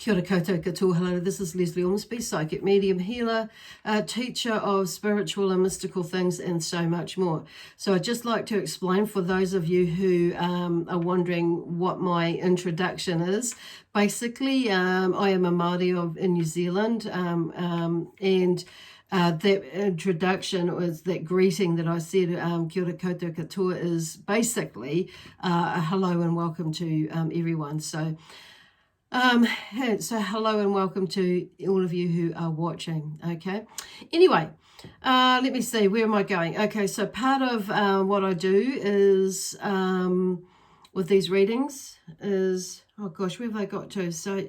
Kia ora koutou katoa, hello, this is Lesley Ormsby, psychic medium healer, teacher of spiritual and mystical things and so much more. So I'd just like to explain for those of you who are wondering what my introduction is. Basically, I am a Māori in New Zealand, and that introduction, or that greeting that I said, kia ora koutou katoa, is basically a hello and welcome to everyone. So hello and welcome to all of you who are watching. Okay, anyway, let me see, where am I going? Okay, so part of what I do is with these readings is, oh gosh, where have I got to? So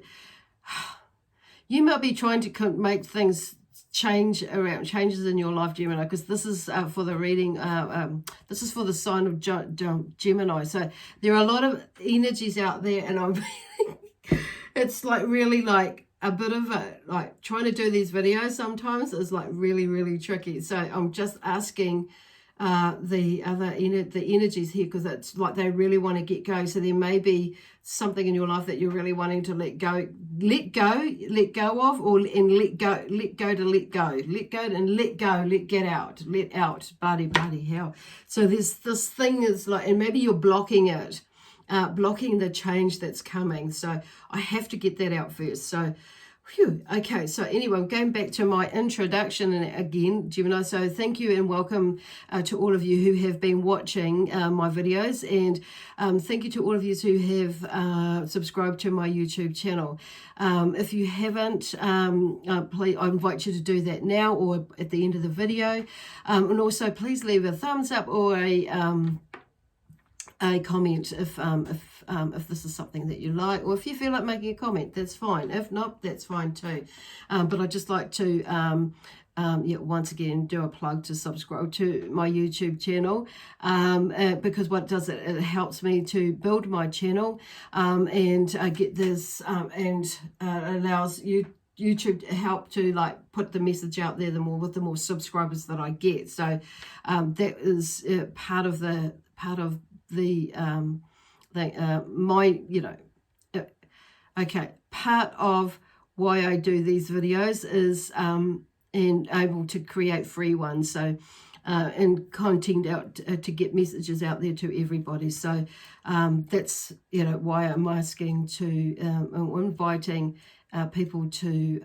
you might be trying to make things changes in your life, Gemini, because this is for the reading, this is for the sign of Gemini. So there are a lot of energies out there, and I'm it's like really like a bit of a, like trying to do these videos sometimes is like really tricky. So I'm just asking the energies here, because it's like they really want to get going. So there may be something in your life that you're really wanting to let go of, or let get out, bloody hell. So this thing is like, and maybe you're blocking it. Blocking the change that's coming. So I have to get that out first. So, phew, okay. So anyway, I'm going back to my introduction again, Gemini. So thank you and welcome to all of you who have been watching my videos, and thank you to all of you who have subscribed to my YouTube channel. If you haven't, please, I invite you to do that now or at the end of the video. And also please leave a thumbs up or a comment if this is something that you like, or if you feel like making a comment, that's fine. If not, that's fine too. But I'd just like to once again do a plug to subscribe to my YouTube channel, because what it does, it helps me to build my channel, and get this, and allows YouTube help to like put the message out there the more subscribers that I get. So that is part of part of why I do these videos is and able to create free ones, so and content out to get messages out there to everybody. So that's why I'm asking to inviting people to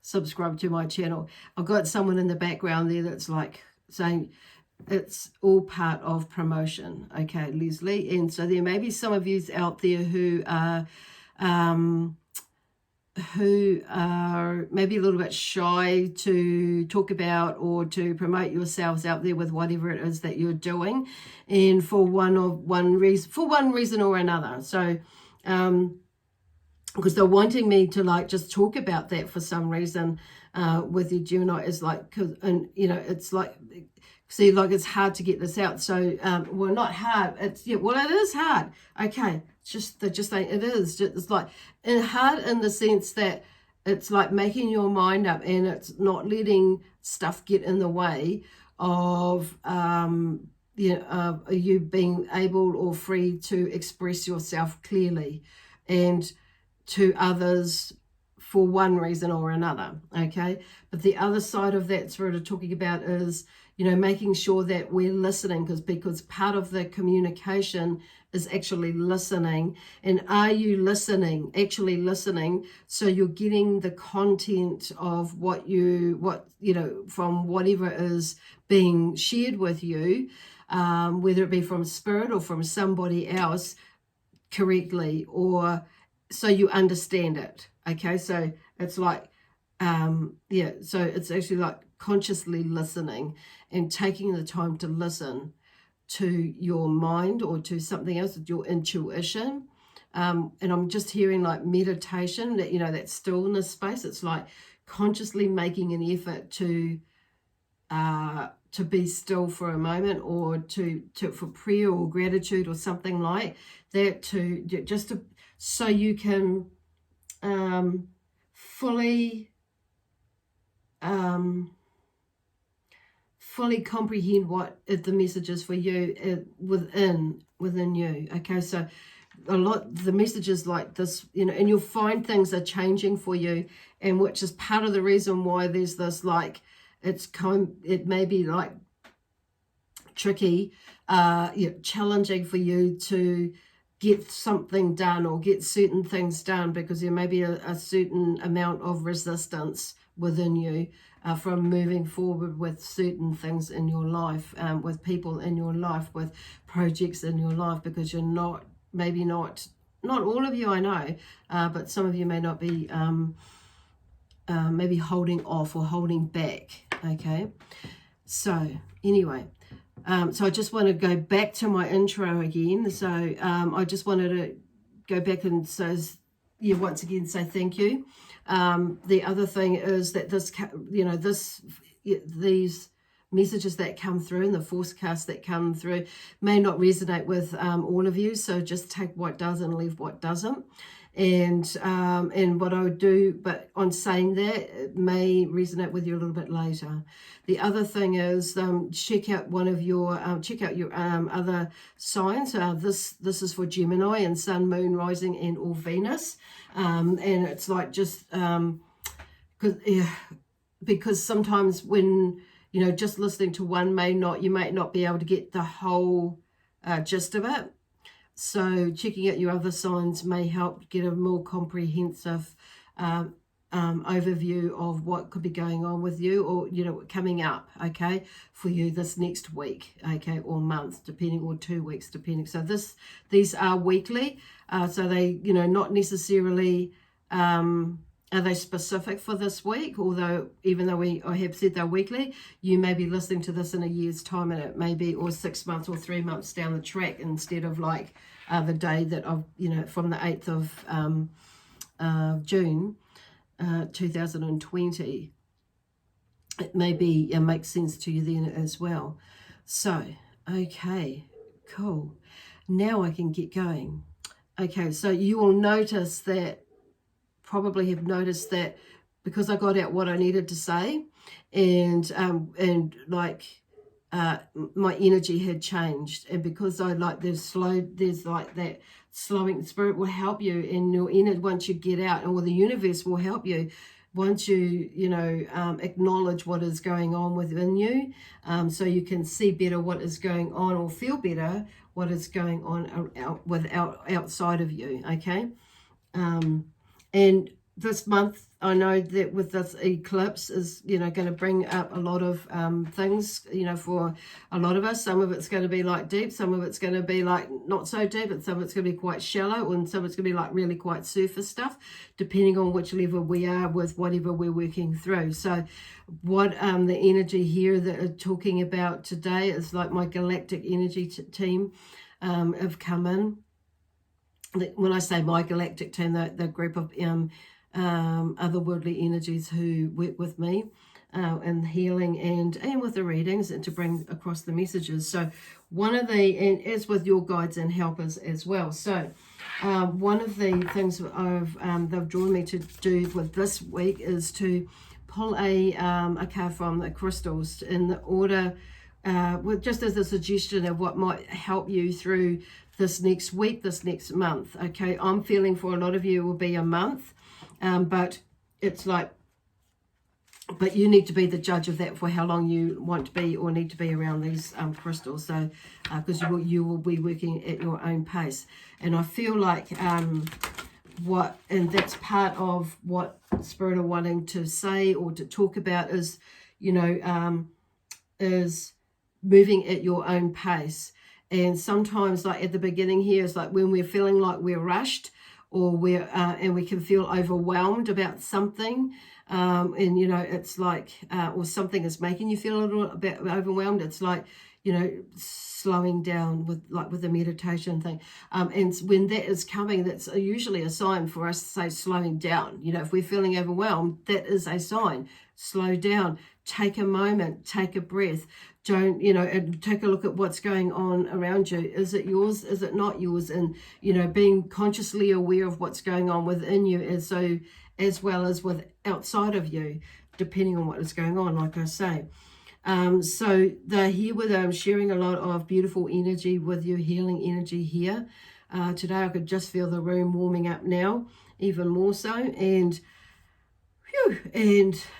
subscribe to my channel. I've got someone in the background there that's like saying it's all part of promotion. Okay, Lesley. And so there may be some of you out there who are maybe a little bit shy to talk about or to promote yourselves out there with whatever it is that you're doing, and for one reason or another. So because they're wanting me to like just talk about that for some reason with you, Gemini, is like, it's like, see, like it's hard to get this out. So well, not hard, it's it is hard. Okay, they're just saying it is, it's like hard in the sense that it's like making your mind up, and it's not letting stuff get in the way of you being able or free to express yourself clearly and to others for one reason or another. Okay, but the other side of that sort of talking about is making sure that we're listening, because part of the communication is actually listening. And are you actually listening, so you're getting the content of from whatever is being shared with you, whether it be from spirit or from somebody else, correctly, or so you understand it. Okay, so it's like so it's actually like consciously listening and taking the time to listen to your mind or to something else, with your intuition. And I'm just hearing like meditation, that that stillness space. It's like consciously making an effort to be still for a moment, or for prayer or gratitude or something like that, so you can fully comprehend what the message is for you within you. Okay, so the messages like this, you know, and you'll find things are changing for you, and which is part of the reason why there's this, like, it may be like tricky, challenging for you to get something done or get certain things done, because there may be a certain amount of resistance within you from moving forward with certain things in your life, with people in your life, with projects in your life, because you're not, maybe not all of you, I know, but some of you may not be maybe holding off or holding back, okay? So anyway, so I just want to go back to my intro again. So I just wanted to go back and say, yeah, once again, say thank you. The other thing is that this, you know, these messages that come through and the forecasts that come through may not resonate with all of you. So just take what does and leave what doesn't. And what I would do, but on saying that, it may resonate with you a little bit later. The other thing is check out one of your other signs. This is for Gemini and Sun, Moon, Rising, and or Venus. And it's like just because sometimes when, you know, just listening to one you might not be able to get the whole gist of it. So checking out your other signs may help get a more comprehensive overview of what could be going on with you, or, you know, coming up, okay, for you this next week, okay, or month, depending, or 2 weeks, depending. So these are weekly, so they, you know, not necessarily are they specific for this week, although even though I have said they're weekly, you may be listening to this in a year's time, and it may be, or 6 months or 3 months down the track, instead of like the day that I've, you know, from the 8th of June 2020. It may be, makes sense to you then as well. So, okay, cool. Now I can get going. Okay, so you will notice that, probably have noticed that, because I got out what I needed to say, and like my energy had changed, and because I like there's like that slowing. Spirit will help you in your energy once you get out, or the universe will help you once you acknowledge what is going on within you, so you can see better what is going on, or feel better what is going on outside of you, okay? And this month, I know that with this eclipse is, you know, going to bring up a lot of things, you know, for a lot of us. Some of it's going to be like deep, some of it's going to be like not so deep, and some of it's going to be quite shallow, and some of it's going to be like really quite surface stuff, depending on which level we are with whatever we're working through. So what the energy here that are talking about today is like my galactic energy team have come in. When I say my galactic team, the group of otherworldly energies who work with me in healing and with the readings, and to bring across the messages. So one of the, and as with your guides and helpers as well. So one of the things they've drawn me to do with this week is to pull a card from the crystals in the order, just as a suggestion of what might help you through this next week, this next month. Okay, I'm feeling for a lot of you it will be a month, but it's like, but you need to be the judge of that for how long you want to be or need to be around these crystals. So because you will be working at your own pace, and I feel like and that's part of what Spirit are wanting to say or to talk about is, you know, is moving at your own pace. And sometimes, like at the beginning here, is like when we're feeling like we're rushed, or we're and we can feel overwhelmed about something, and you know, it's like or something is making you feel a little bit overwhelmed. It's like, you know, slowing down with the meditation thing, and when that is coming, that's usually a sign for us to say slowing down. You know, if we're feeling overwhelmed, that is a sign. Slow down, take a moment, take a breath. Don't, you know, and take a look at what's going on around you. Is it yours? Is it not yours? And, you know, being consciously aware of what's going on within you, as well as with outside of you, depending on what is going on, like I say. So they're here with sharing a lot of beautiful energy with you, healing energy here. today. I could just feel the room warming up now, even more so. And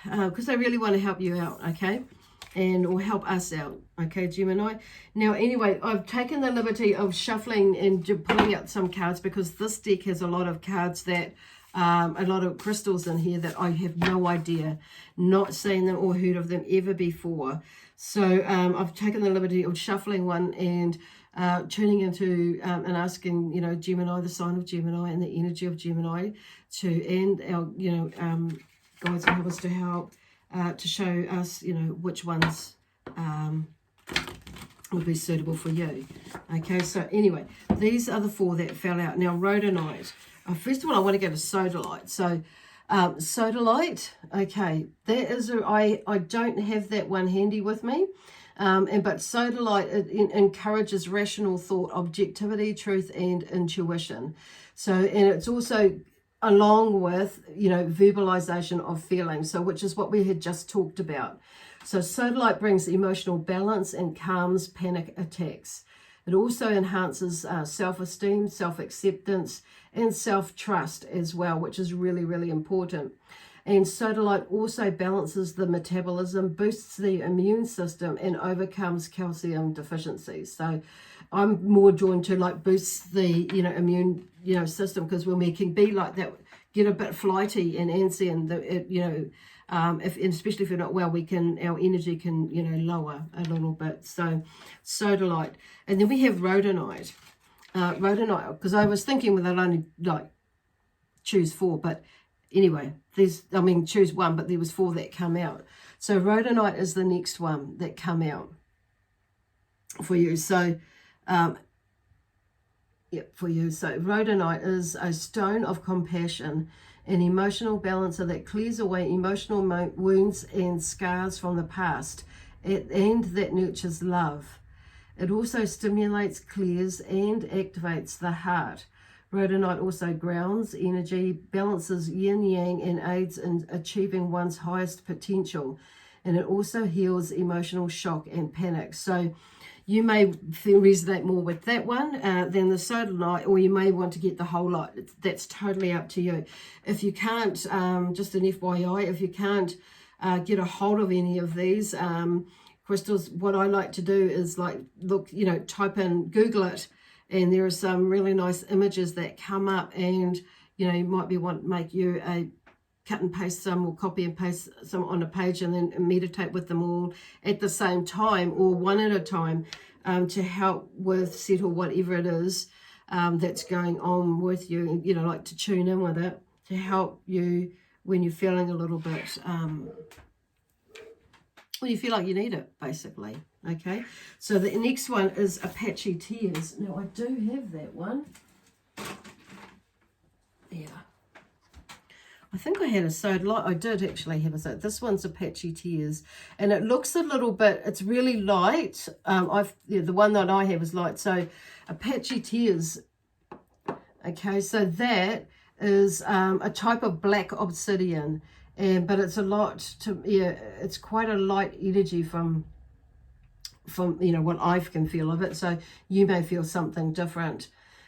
because I really want to help you out, okay? Or help us out, okay, Gemini? Now, anyway, I've taken the liberty of shuffling and pulling out some cards because this deck has a lot of cards that, a lot of crystals in here that I have no idea, not seen them or heard of them ever before. So I've taken the liberty of shuffling one and tuning into and asking, you know, Gemini, the sign of Gemini and the energy of Gemini and our, you know, guides and helpers to help to show us, you know, which ones would be suitable for you. Okay, so anyway, these are the 4 that fell out. Now, rhodonite. First of all, I want to go to sodalite. So, sodalite, okay, that is, I don't have that one handy with me. But sodalite, it encourages rational thought, objectivity, truth, and intuition. So, and it's also along with, you know, verbalization of feelings, so which is what we had just talked about. So sodalite brings emotional balance and calms panic attacks. It also enhances self-esteem, self-acceptance, and self-trust as well, which is really, really important. And sodalite also balances the metabolism, boosts the immune system, and overcomes calcium deficiencies. So I'm more drawn to like boost the, you know, immune, you know, system, because when we can be like that, get a bit flighty and antsy, and you know, if, and especially if you're not well, we can, our energy can, you know, lower a little bit. So sodalite, and then we have rhodonite. Rhodonite, because I was thinking with I'd only like choose 4, but anyway, choose 1, but there was 4 that come out. So rhodonite is the next one that come out for you. So, for you. So rhodonite is a stone of compassion, an emotional balancer that clears away emotional wounds and scars from the past, and that nurtures love. It also stimulates, clears, and activates the heart. Rhodonite also grounds energy, balances yin-yang, and aids in achieving one's highest potential. And it also heals emotional shock and panic. So you may resonate more with that one than the sodalite, or you may want to get the whole lot. That's totally up to you. If you can't, just an FYI, if you can't get a hold of any of these crystals, what I like to do is like look, you know, type in, Google it, and there are some really nice images that come up, and you know, you might be make you a cut and paste some, or copy and paste some on a page, and then meditate with them all at the same time, or one at a time, to help with settle whatever it is that's going on with you, you know, like to tune in with it, to help you when you're feeling a little bit, well, you feel like you need it, basically. Okay, so the next one is Apache Tears. Now, I do have that one. Yeah. I think I had a sodalite. I did actually have a sodalite. This one's Apache Tears, and it looks a little bit, it's really light. The one that I have is light. So Apache Tears, okay, so that is a type of black obsidian, but it's a lot it's quite a light energy from you know, what I can feel of it. So you may feel something different.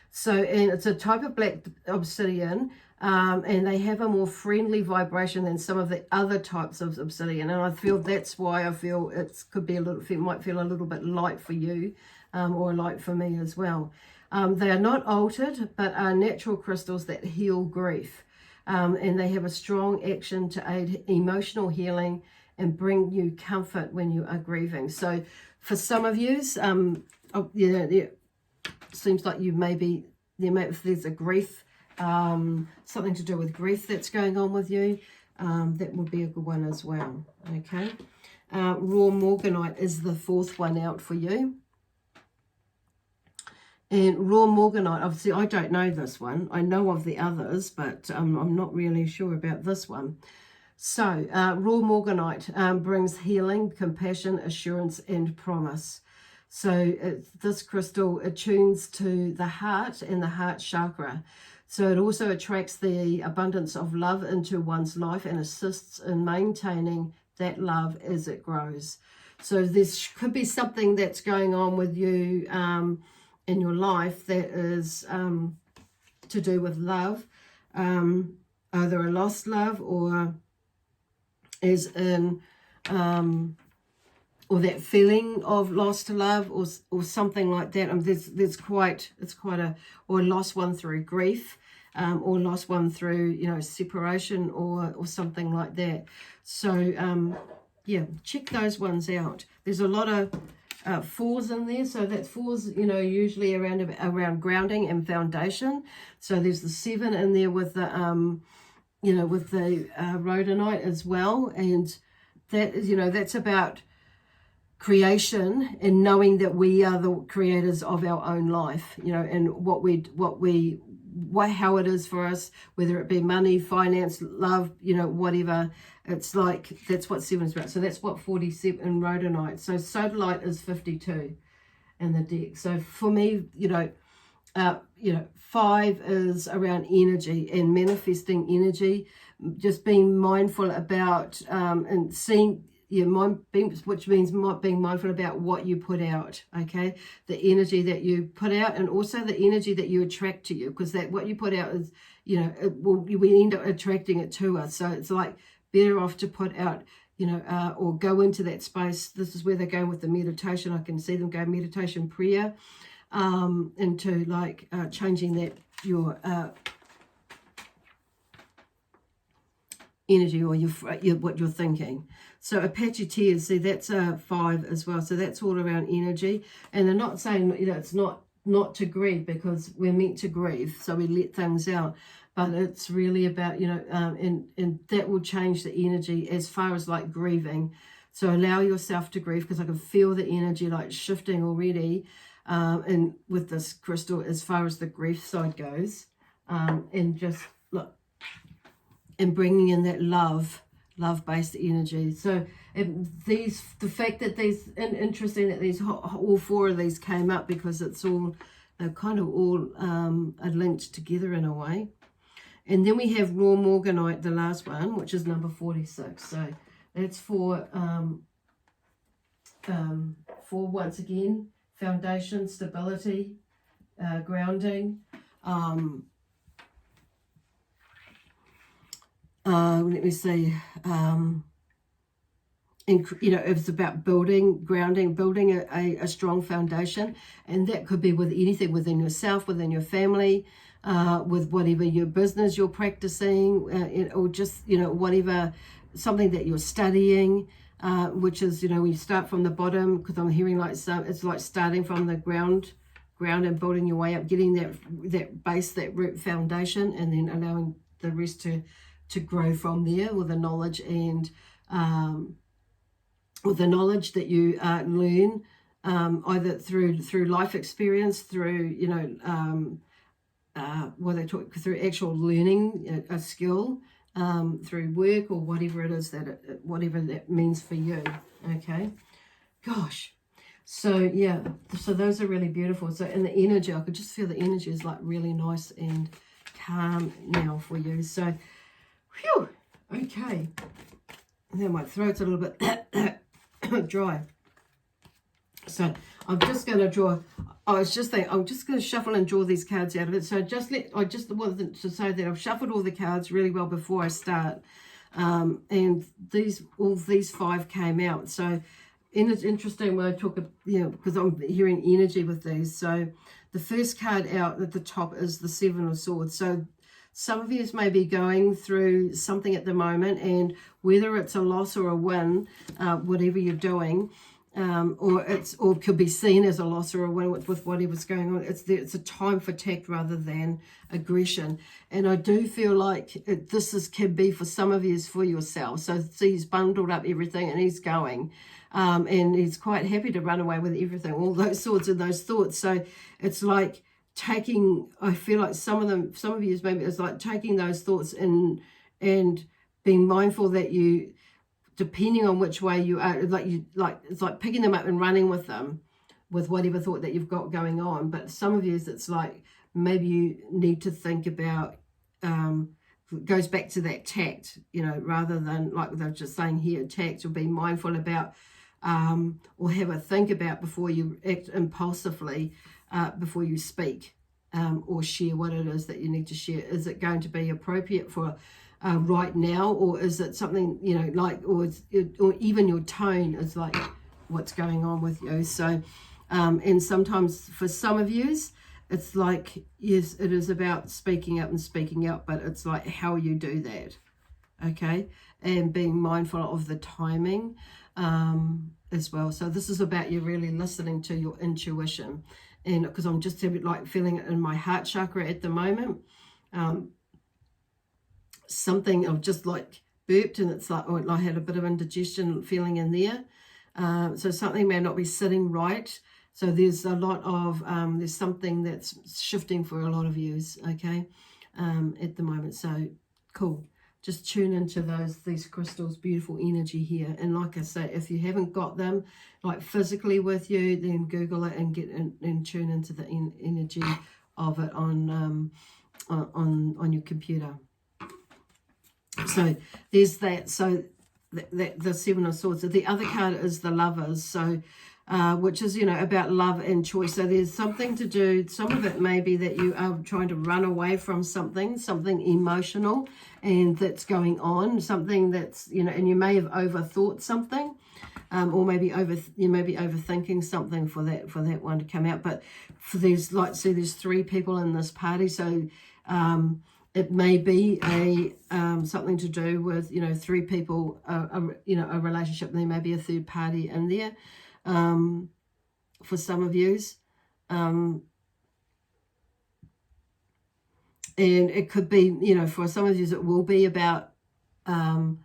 So, and it's a type of black obsidian, and they have a more friendly vibration than some of the other types of obsidian. And I feel that's why I feel it could be a little, it might feel a little bit light for you, or light for me as well. They are not altered, but are natural crystals that heal grief. And they have a strong action to aid emotional healing and bring you comfort when you are grieving. So for some of you, it seems like you if there's a grief, something to do with grief that's going on with you, that would be a good one as well. Okay, raw morganite is the 4th one out for you. And raw morganite, obviously I don't know this one. I know of the others, but I'm not really sure about this one. So raw morganite brings healing, compassion, assurance, and promise. So this crystal attunes to the heart and the heart chakra. So it also attracts the abundance of love into one's life and assists in maintaining that love as it grows. So this could be something that's going on with you in your life that is to do with love, either a lost love or is in or that feeling of lost love or something like that. It's quite a, or lost one through grief, or lost one through, you know, separation or something like that. So yeah, check those ones out. There's a lot of fours in there, so that's fours, you know, usually around grounding and foundation. So there's the 7 in there with the you know, with the rhodonite as well, and that is, you know, that's about creation and knowing that we are the creators of our own life, you know, and how it is for us, whether it be money, finance, love, you know, whatever. It's like, that's what 7 is about. So that's what 47 in rhodonite. So sodalite is 52 in the deck. So for me, you know, 5 is around energy and manifesting energy, just being mindful about and seeing, which means being mindful about what you put out, okay? The energy that you put out, and also the energy that you attract to you, because that what you put out is, you know, we end up attracting it to us. So it's like better off to put out, you know, or go into that space. This is where they're going with the meditation. I can see them go meditation, prayer, into like changing that your energy or your what you're thinking. So Apache tears, see, that's a 5 as well. So that's all around energy. And they're not saying, you know, it's not to grieve, because we're meant to grieve, so we let things out. But it's really about, you know, and that will change the energy as far as like grieving. So allow yourself to grieve, because I can feel the energy like shifting already. And with this crystal, as far as the grief side goes, and just look, and bringing in that love-based energy. So the fact that these, and interesting that these all 4 of these came up, because it's all, they're kind of all are linked together in a way. And then we have raw morganite, the last one, which is number 46. So that's for once again, foundation, stability, grounding. Let me see. You know, it's about building, grounding, building a strong foundation, and that could be with anything within yourself, within your family, with whatever your business you're practicing, or just, you know, whatever, something that you're studying, which is, you know, when you start from the bottom, because I'm hearing like it's like starting from the ground and building your way up, getting that base, that root foundation, and then allowing the rest to grow from there with the knowledge and with the knowledge that you learn, either through life experience, through, you know, what they talk, through actual learning a skill, through work or whatever it is whatever that means for you. Okay, gosh. So yeah, so those are really beautiful. So in the energy, I could just feel the energy is like really nice and calm now for you. So whew, okay. Now my throat's a little bit dry. So I'm just going to draw. I was just thinking, I'm just going to shuffle and draw these cards out of it. So I just wanted to say that I've shuffled all the cards really well before I start. And all these 5 came out. So, and it's interesting when I talk, you know, because I'm hearing energy with these. So the first card out at the top is the 7 of Swords. So some of you may be going through something at the moment, and whether it's a loss or a win, whatever you're doing, or could be seen as a loss or a win with whatever's going on. It's a time for tact rather than aggression. And I do feel like can be for some of you is for yourself. So see, he's bundled up everything and he's going. And he's quite happy to run away with everything, all those sorts of those thoughts. So it's like I feel like some of you maybe it's like taking those thoughts and being mindful that you, depending on which way you are, it's like picking them up and running with them, with whatever thought that you've got going on. But some of you, it's like maybe you need to think about, goes back to that tact, you know, rather than like they're just saying here, tact, or be mindful about, or have a think about before you act impulsively, before you speak or share what it is that you need to share. Is it going to be appropriate for right now, or is it something, you know, like, or even your tone is like what's going on with you. So and sometimes for some of you it's like, yes, it is about speaking up and speaking out, but it's like how you do that, okay, and being mindful of the timing as well. So this is about you really listening to your intuition, and because I'm just like feeling it in my heart chakra at the moment. Something I've just like burped, and it's like, oh, I had a bit of indigestion feeling in there. So something may not be sitting right. So there's a lot of, there's something that's shifting for a lot of yous, okay, at the moment. So cool. Just tune into these crystals, beautiful energy here. And like I say, if you haven't got them like physically with you, then Google it and get in, and tune into the energy of it on your computer. So there's that. So the Seven of Swords. So the other card is the Lovers. So which is, you know, about love and choice. So there's something to do. Some of it may be that you are trying to run away from something emotional, and that's going on. Something that's, you know, and you may have overthought something, or maybe you may be overthinking something for that one to come out. But for these, like, see, there's 3 people in this party. So it may be something to do with, you know, 3 people, you know, a relationship, and there may be a third party in there. For some of yous, and it could be, you know, for some of yous it will be about a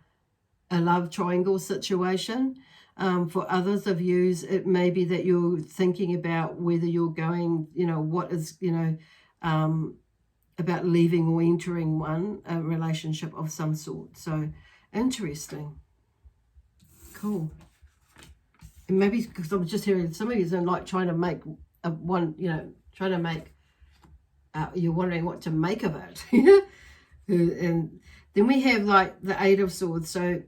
love triangle situation. For others of yous, it may be that you're thinking about whether you're going, you know, what is, you know, about leaving or entering a relationship of some sort. So interesting. Cool. And maybe because I'm just hearing some of you are like trying to make you're wondering what to make of it. And then we have like the 8 of Swords. So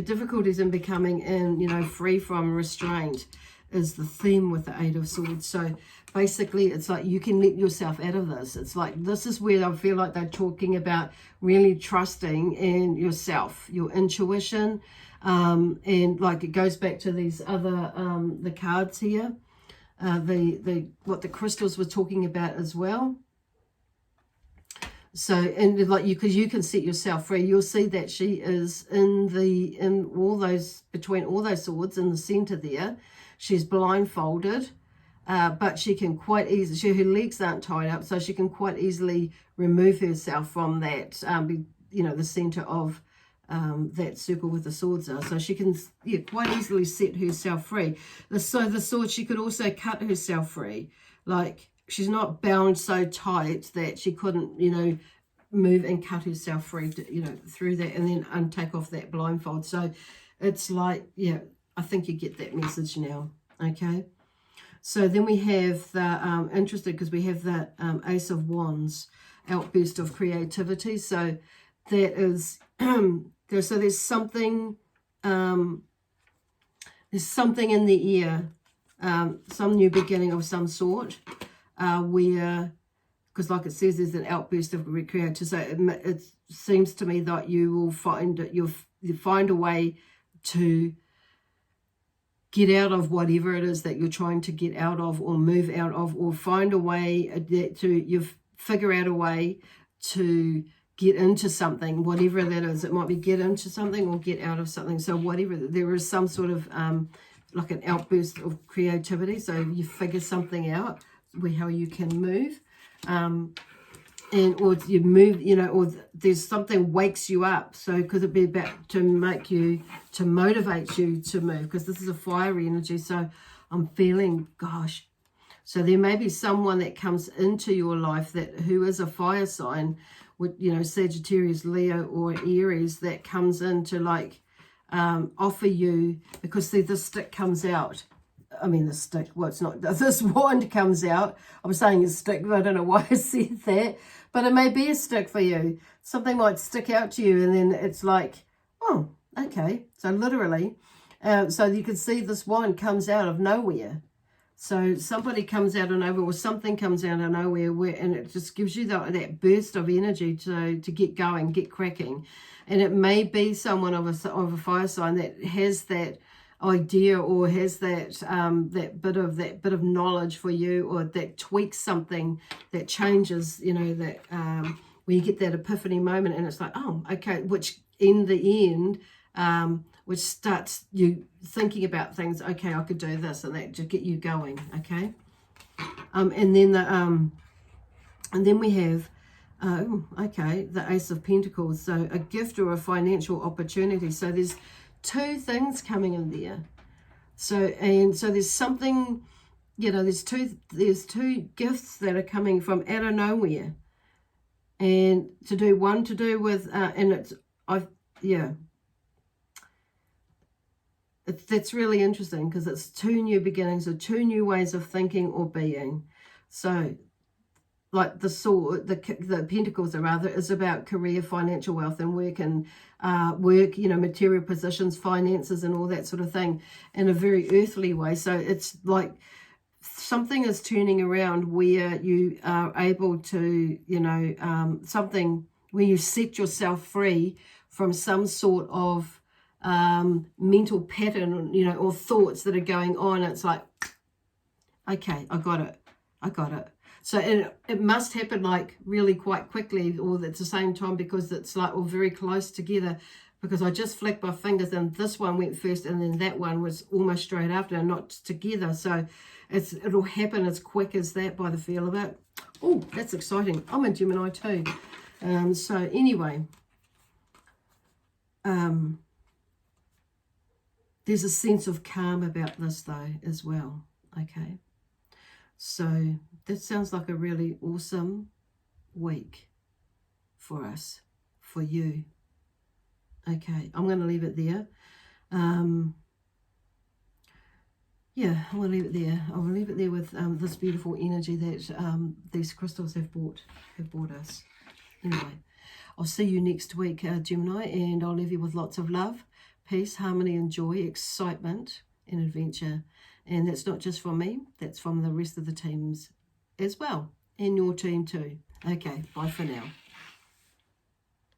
difficulties in becoming free from restraint is the theme with the 8 of Swords. So basically it's like you can let yourself out of this. It's like this is where I feel like they're talking about really trusting in yourself, your intuition. And like it goes back to these other the cards here, what the crystals were talking about as well. So, and like because you can set yourself free, you'll see that she is in all those, between all those swords in the center there. She's blindfolded, but she can quite easily, her legs aren't tied up, so she can quite easily remove herself from that, the center of that circle with the swords are. So she can quite easily set herself free. So the sword, she could also cut herself free. Like she's not bound so tight that she couldn't, move and cut herself free, through that, and then take off that blindfold. So it's like, I think you get that message now. Okay. So then we have the, interested because we have the Ace of Wands, outburst of creativity. So that is, so there's something in the air, some new beginning of some sort, where, because like it says, there's an outburst of creativity. So it seems to me that you will you'll find a way to get out of whatever it is that you're trying to get out of or move out of, or find a way you figure out a way to get into something, whatever that is. It might be get into something or get out of something. So whatever, there is some sort of like an outburst of creativity. So you figure something out how you can move, or you move, or there's something wakes you up. So could it be about to motivate you to move? Because this is a fiery energy. So I'm feeling, gosh. So there may be someone that comes into your life who is a fire sign, with Sagittarius, Leo, or Aries, that comes in to like offer you, because see, the stick comes out. I mean, the stick, well, it's not, this wand comes out. I'm saying a stick, but I don't know why I said that. But it may be a stick for you. Something might stick out to you, and then it's like, oh, okay. So literally, so you can see this wand comes out of nowhere. So somebody comes out of nowhere, or something comes out of nowhere, and it just gives you that burst of energy to get going, get cracking. And it may be someone of a fire sign that has that idea, or has that that bit of knowledge for you, or that tweaks something, that changes, you know, that where you get that epiphany moment, and it's like, oh, okay, which in the end, which starts you thinking about things. Okay, I could do this, and that to get you going. Okay, and then we have. Okay, the Ace of Pentacles. So a gift or a financial opportunity. So there's two things coming in there. So there's something, you know, there's two gifts that are coming from out of nowhere, and to do with that's really interesting, because it's two new beginnings, or two new ways of thinking or being. So like the sword, the pentacles rather, is about career, financial wealth, and work, and you know, material positions, finances, and all that sort of thing, in a very earthly way. So it's like something is turning around where you are able to, you know, something where you set yourself free from some sort of mental pattern, you know, or thoughts that are going on. It's like, okay, I got it. So it must happen like really quite quickly, or at the same time, because it's like all very close together, because I just flicked my fingers and this one went first, and then that one was almost straight after, and not together. So it'll happen as quick as that, by the feel of it. Oh, that's exciting. I'm a Gemini too. So anyway, there's a sense of calm about this though as well. Okay. So that sounds like a really awesome week for us, for you. Okay, I'm going to leave it there. Yeah, I'm going to leave it there. I'll leave it there with this beautiful energy that these crystals have brought us. Anyway, I'll see you next week, Gemini, and I'll leave you with lots of love, peace, harmony, and joy, excitement, and adventure. And that's not just from me, that's from the rest of the teams as well, and your team too. Okay, bye for now.